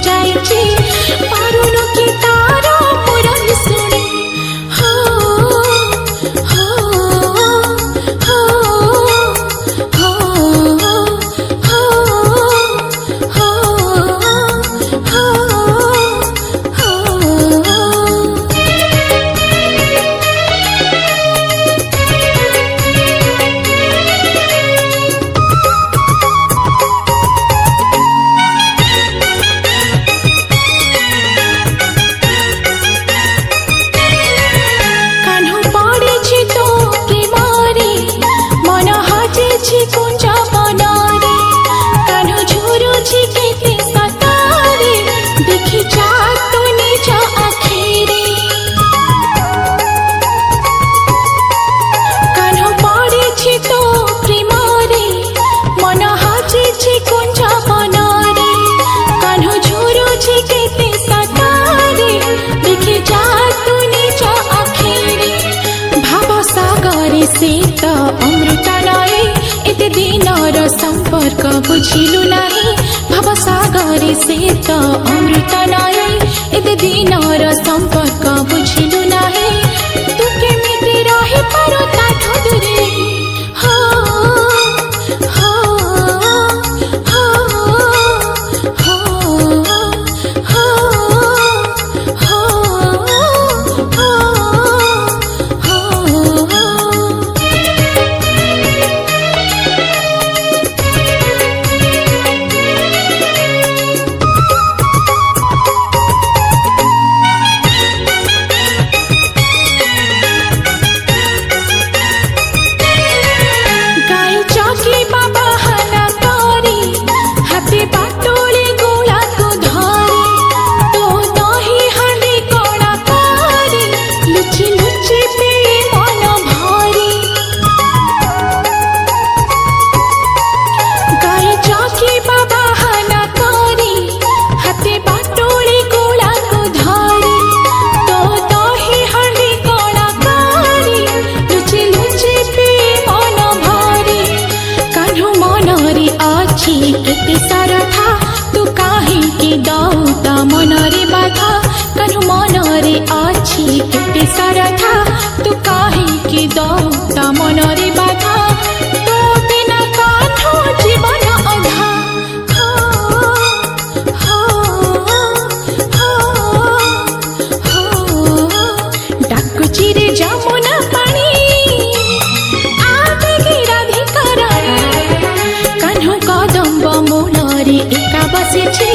जाइछी पारुनो कि तार मुरली सुनी हो हो हो हो हो हो हो से तो अमृत नाई एते दिनर संपर्क बुझिलु नाही भवसागर से तो अमृत नाई एते दिनर संपर्क बुझिलु नाही तू केमिति रहि पारो ताठो दूरे हो हो हो हो हो केते सारथा तू काहे के दौता मनरे बाधा कनु मनरे अछि केते सारथा तू काहे के दौता मनरे बाधा तो बिना काठो जीवन अधा हो हो हो डाकुची रे जमुना पानी आगे राधिका कन्हु कदम्ब मूलरे एका बसेछि